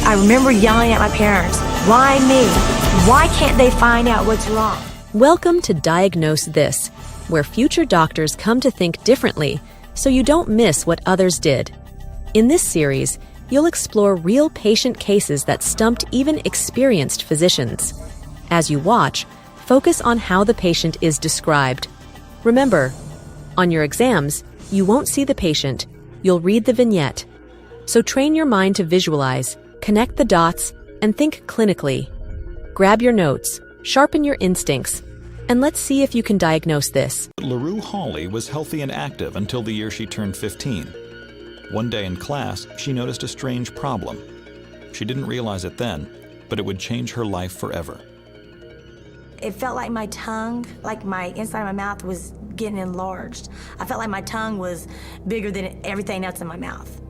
I remember yelling at my parents, "Why me? Why can't they find out what's wrong?" Welcome to Diagnose This, where future doctors come to think differently so you don't miss what others did. In this series, you'll explore real patient cases that stumped even experienced physicians. As you watch, focus on how the patient is described. Remember, on your exams, you won't see the patient, you'll read the vignette. So train your mind to visualize, connect the dots, and think clinically. Grab your notes, sharpen your instincts, and let's see if you can diagnose this. LaRue Hawley was healthy and active until the year she turned 15. One day in class, she noticed a strange problem. She didn't realize it then, but it would change her life forever. It felt like my tongue, like my inside of my mouth was getting enlarged. I felt like my tongue was bigger than everything else in my mouth.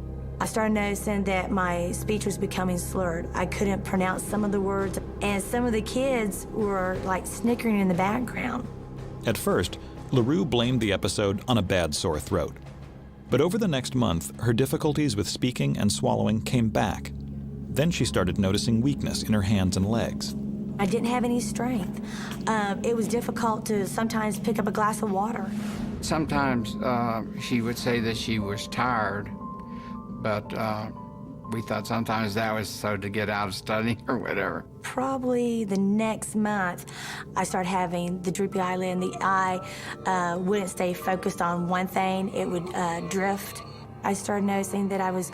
I started noticing that my speech was becoming slurred. I couldn't pronounce some of the words, and some of the kids were like snickering in the background. At first, LaRue blamed the episode on a bad sore throat. But over the next month, her difficulties with speaking and swallowing came back. Then she started noticing weakness in her hands and legs. I didn't have any strength. It was difficult to sometimes pick up a glass of water. Sometimes she would say that she was tired, but we thought sometimes that was so to get out of studying or whatever. Probably the next month, I started having the droopy eyelid, and the eye wouldn't stay focused on one thing. It would drift. I started noticing that I was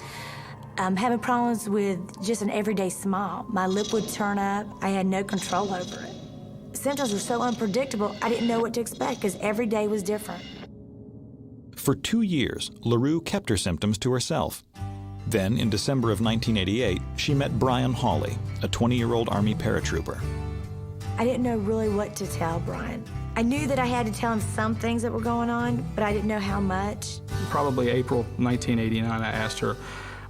having problems with just an everyday smile. My lip would turn up. I had no control over it. Symptoms were so unpredictable, I didn't know what to expect because every day was different. For 2 years, LaRue kept her symptoms to herself. Then, in December of 1988, she met Brian Hawley, a 20-year-old Army paratrooper. I didn't know really what to tell Brian. I knew that I had to tell him some things that were going on, but I didn't know how much. Probably April 1989, I asked her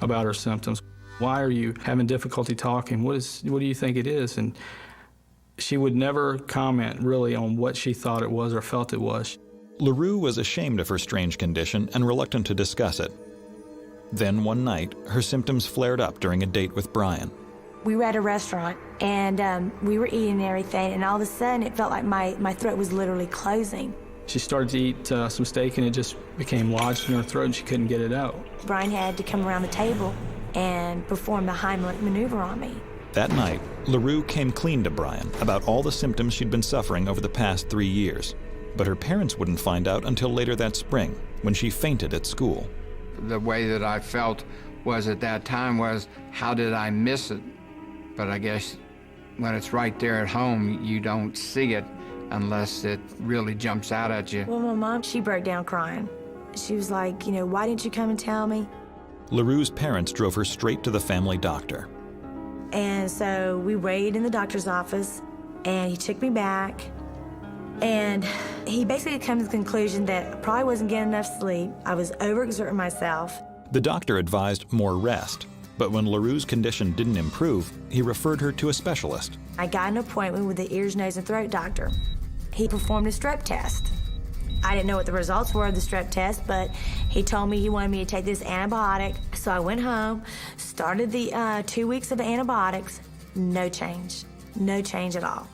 about her symptoms. Why are you having difficulty talking? What do you think it is? And she would never comment really on what she thought it was or felt it was. LaRue was ashamed of her strange condition and reluctant to discuss it. Then one night, her symptoms flared up during a date with Brian. We were at a restaurant, and we were eating and everything, and all of a sudden it felt like my throat was literally closing. She started to eat some steak, and it just became lodged in her throat, and she couldn't get it out. Brian had to come around the table and perform the Heimlich maneuver on me. That night, LaRue came clean to Brian about all the symptoms she'd been suffering over the past 3 years. But her parents wouldn't find out until later that spring, when she fainted at school. The way that I felt was at that time was, how did I miss it? But I guess when it's right there at home, you don't see it unless it really jumps out at you. Well, my mom, she broke down crying. She was like, why didn't you come and tell me? LaRue's parents drove her straight to the family doctor. And so we waited in the doctor's office, and he took me back. And he basically came to the conclusion that I probably wasn't getting enough sleep. I was overexerting myself. The doctor advised more rest, but when LaRue's condition didn't improve, he referred her to a specialist. I got an appointment with the ears, nose, and throat doctor. He performed a strep test. I didn't know what the results were of the strep test, but he told me he wanted me to take this antibiotic. So I went home, started the 2 weeks of antibiotics, no change at all.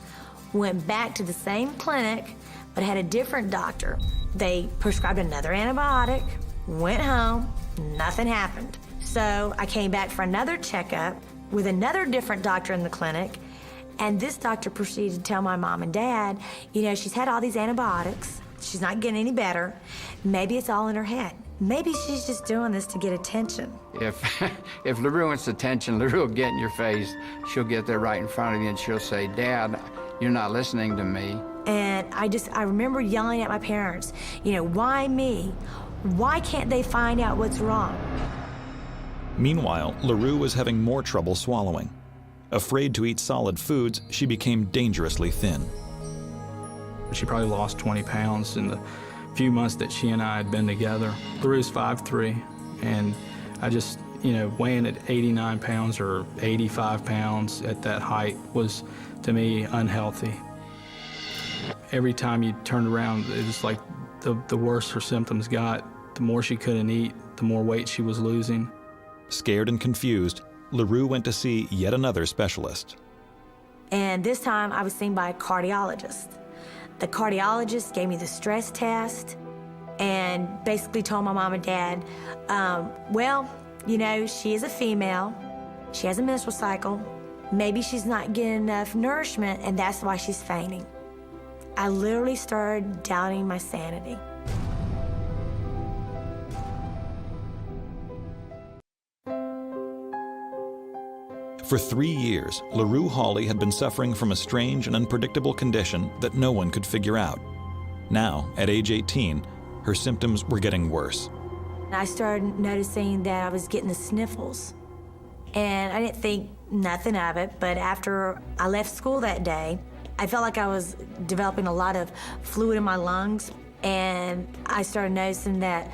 Went back to the same clinic, but had a different doctor. They prescribed another antibiotic, went home, nothing happened. So I came back for another checkup with another different doctor in the clinic, and this doctor proceeded to tell my mom and dad, she's had all these antibiotics, she's not getting any better, maybe it's all in her head. Maybe she's just doing this to get attention. If LaRue wants attention, LaRue will get in your face. She'll get there right in front of you and she'll say, "Dad, you're not listening to me." And I remember yelling at my parents, why me? Why can't they find out what's wrong? Meanwhile, LaRue was having more trouble swallowing. Afraid to eat solid foods, she became dangerously thin. She probably lost 20 pounds in the few months that she and I had been together. LaRue's 5'3", and I just, weighing at 89 pounds or 85 pounds at that height was, to me, unhealthy. Every time you turned around, it was like the worse her symptoms got. The more she couldn't eat, the more weight she was losing. Scared and confused, LaRue went to see yet another specialist. And this time I was seen by a cardiologist. The cardiologist gave me the stress test and basically told my mom and dad, well, you know, she is a female, she has a menstrual cycle, maybe she's not getting enough nourishment and that's why she's fainting. I literally started doubting my sanity. For 3 years, LaRue Hawley had been suffering from a strange and unpredictable condition that no one could figure out. Now, at age 18, her symptoms were getting worse. I started noticing that I was getting the sniffles. And I didn't think nothing of it, but after I left school that day, I felt like I was developing a lot of fluid in my lungs, and I started noticing that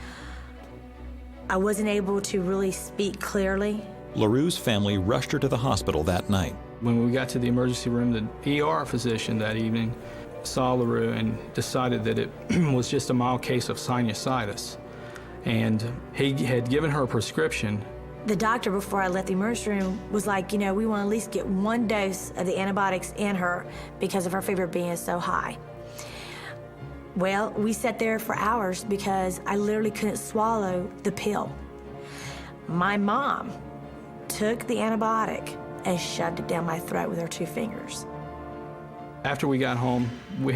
I wasn't able to really speak clearly. LaRue's family rushed her to the hospital that night. When we got to the emergency room, the ER physician that evening saw LaRue and decided that it was just a mild case of sinusitis. And he had given her a prescription. The doctor, before I left the emergency room, was like, you know, we want to at least get 1 dose of the antibiotics in her because of her fever being so high. Well, we sat there for hours because I literally couldn't swallow the pill. My mom took the antibiotic and shoved it down my throat with her 2 fingers. After we got home, we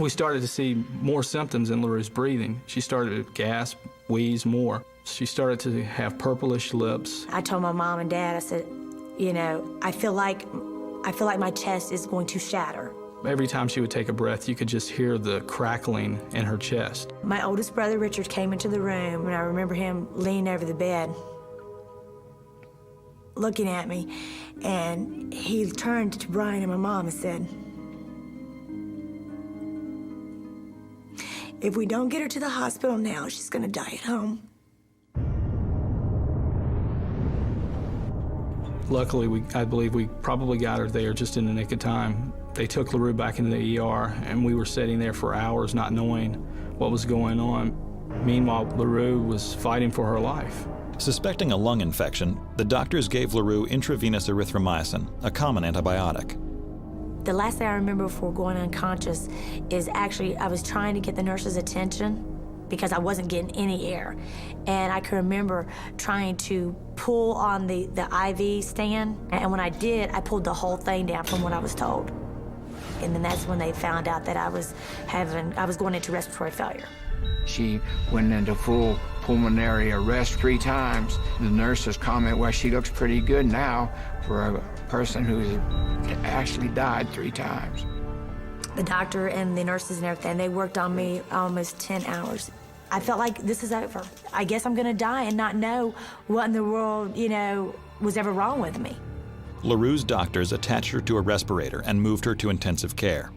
started to see more symptoms in LaRue's breathing. She started to gasp, wheeze more. She started to have purplish lips. I told my mom and dad, I said, you know, I feel like my chest is going to shatter. Every time she would take a breath, you could just hear the crackling in her chest. My oldest brother, Richard, came into the room, and I remember him leaning over the bed, looking at me, and he turned to Brian and my mom and said, if we don't get her to the hospital now, she's gonna die at home. Luckily, I believe we probably got her there just in the nick of time. They took LaRue back into the ER, and we were sitting there for hours not knowing what was going on. Meanwhile, LaRue was fighting for her life. Suspecting a lung infection, the doctors gave LaRue intravenous erythromycin, a common antibiotic. The last thing I remember before going unconscious is actually I was trying to get the nurse's attention because I wasn't getting any air. And I can remember trying to pull on the IV stand, and when I did, I pulled the whole thing down from what I was told. And then that's when they found out that I was going into respiratory failure. She went into full pulmonary arrest 3 times. The nurses comment, well, she looks pretty good now for a person who actually died 3 times. The doctor and the nurses and everything, they worked on me almost 10 hours. I felt like this is over. I guess I'm gonna die and not know what in the world, you know, was ever wrong with me. LaRue's doctors attached her to a respirator and moved her to intensive care.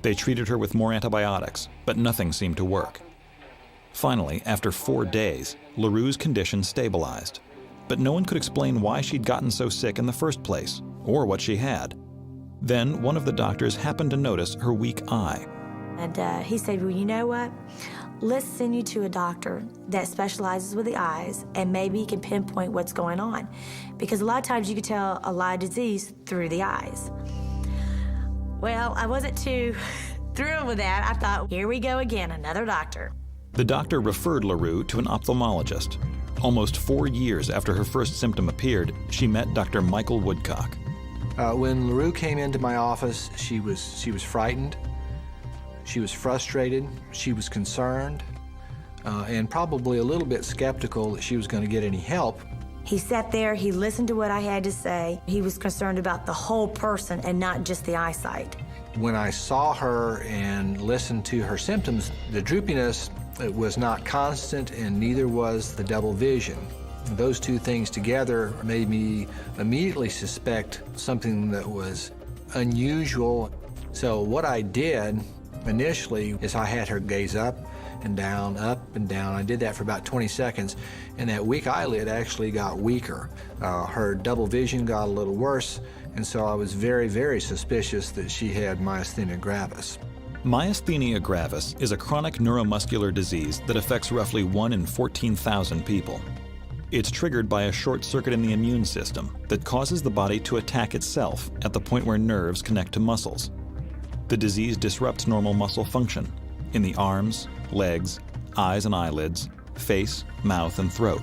They treated her with more antibiotics, but nothing seemed to work. Finally, after 4 days, LaRue's condition stabilized. But no one could explain why she'd gotten so sick in the first place, or what she had. Then one of the doctors happened to notice her weak eye. And he said, well, you know what? Let's send you to a doctor that specializes with the eyes, and maybe he can pinpoint what's going on. Because a lot of times you can tell a lot of disease through the eyes. Well, I wasn't too thrilled with that. I thought, here we go again, another doctor. The doctor referred LaRue to an ophthalmologist. Almost 4 years after her first symptom appeared, she met Dr. Michael Woodcock. When LaRue came into my office, she was frightened, she was frustrated, she was concerned, and probably a little bit skeptical that she was going to get any help. He sat there, he listened to what I had to say. He was concerned about the whole person and not just the eyesight. When I saw her and listened to her symptoms, the droopiness was not constant, and neither was the double vision. Those 2 things together made me immediately suspect something that was unusual. So what I did initially is I had her gaze up and down, up and down. I did that for about 20 seconds, and that weak eyelid actually got weaker. Her double vision got a little worse, and so I was very, very suspicious that she had myasthenia gravis. Myasthenia gravis is a chronic neuromuscular disease that affects roughly 1 in 14,000 people. It's triggered by a short circuit in the immune system that causes the body to attack itself at the point where nerves connect to muscles. The disease disrupts normal muscle function in the arms, legs, eyes and eyelids, face, mouth, and throat.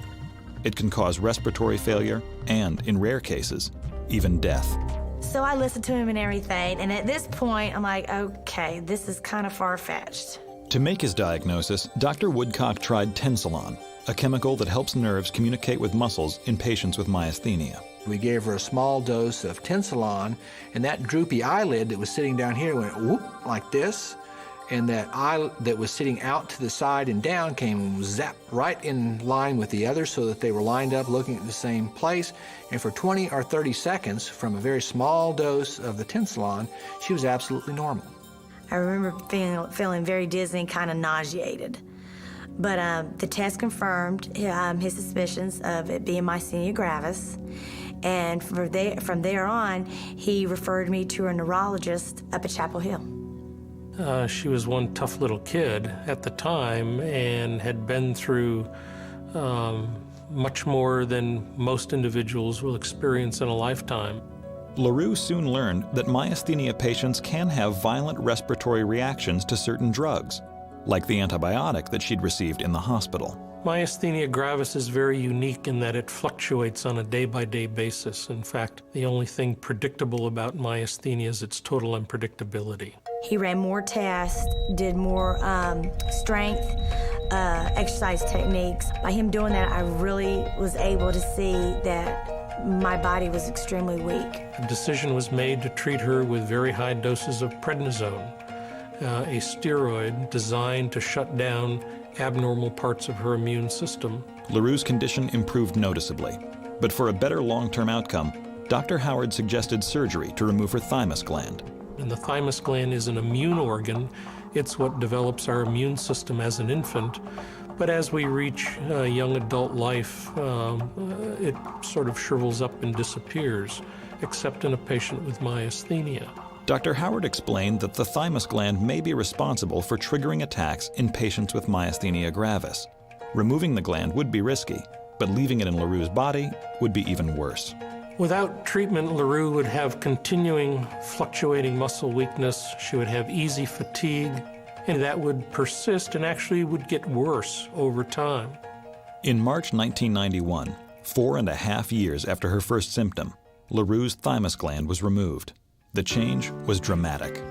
It can cause respiratory failure and, in rare cases, even death. So I listened to him and everything, and at this point, I'm like, okay, this is kind of far-fetched. To make his diagnosis, Dr. Woodcock tried tensilon, a chemical that helps nerves communicate with muscles in patients with myasthenia. We gave her a small dose of tensilon, and that droopy eyelid that was sitting down here went whoop like this, and that eye that was sitting out to the side and down came zap right in line with the others so that they were lined up looking at the same place. And for 20 or 30 seconds from a very small dose of the tensilon, she was absolutely normal. I remember feeling very dizzy and kind of nauseated. But the test confirmed his suspicions of it being myasthenia gravis. And from there on, he referred me to a neurologist up at Chapel Hill. She was one tough little kid at the time and had been through much more than most individuals will experience in a lifetime. LaRue soon learned that myasthenia patients can have violent respiratory reactions to certain drugs, like the antibiotic that she'd received in the hospital. Myasthenia gravis is very unique in that it fluctuates on a day-by-day basis. In fact, the only thing predictable about myasthenia is its total unpredictability. He ran more tests, did more strength, exercise techniques. By him doing that, I really was able to see that my body was extremely weak. A decision was made to treat her with very high doses of prednisone, a steroid designed to shut down abnormal parts of her immune system. LaRue's condition improved noticeably, but for a better long-term outcome, Dr. Howard suggested surgery to remove her thymus gland. And the thymus gland is an immune organ. It's what develops our immune system as an infant. But as we reach young adult life, it sort of shrivels up and disappears, except in a patient with myasthenia. Dr. Howard explained that the thymus gland may be responsible for triggering attacks in patients with myasthenia gravis. Removing the gland would be risky, but leaving it in LaRue's body would be even worse. Without treatment, LaRue would have continuing fluctuating muscle weakness. She would have easy fatigue, and that would persist and actually would get worse over time. In March 1991, 4.5 years after her first symptom, LaRue's thymus gland was removed. The change was dramatic.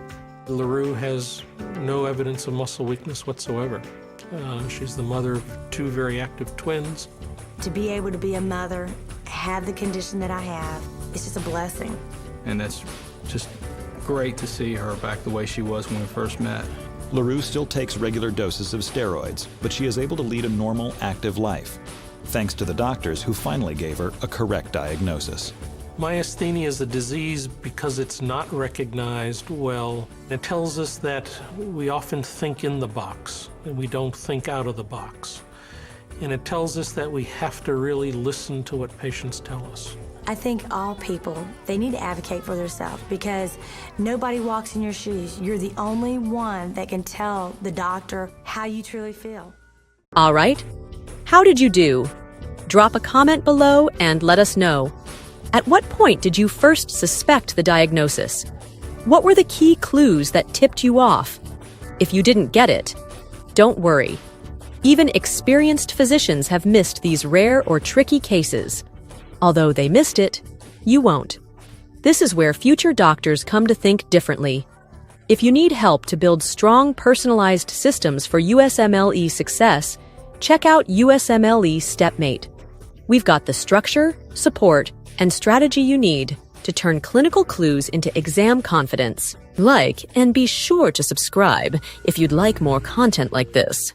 LaRue has no evidence of muscle weakness whatsoever. She's the mother of 2 very active twins. To be able to be a mother, have the condition that I have, it's just a blessing. And that's just great to see her back the way she was when we first met. LaRue still takes regular doses of steroids, but she is able to lead a normal, active life, thanks to the doctors who finally gave her a correct diagnosis. Myasthenia is a disease because it's not recognized well. It tells us that we often think in the box, and we don't think out of the box. And it tells us that we have to really listen to what patients tell us. I think all people, they need to advocate for themselves because nobody walks in your shoes. You're the only one that can tell the doctor how you truly feel. All right, how did you do? Drop a comment below and let us know. At what point did you first suspect the diagnosis? What were the key clues that tipped you off? If you didn't get it, don't worry. Even experienced physicians have missed these rare or tricky cases. Although they missed it, you won't. This is where future doctors come to think differently. If you need help to build strong, personalized systems for USMLE success, check out USMLE StepMate. We've got the structure, support, and strategy you need to turn clinical clues into exam confidence. Like and be sure to subscribe if you'd like more content like this.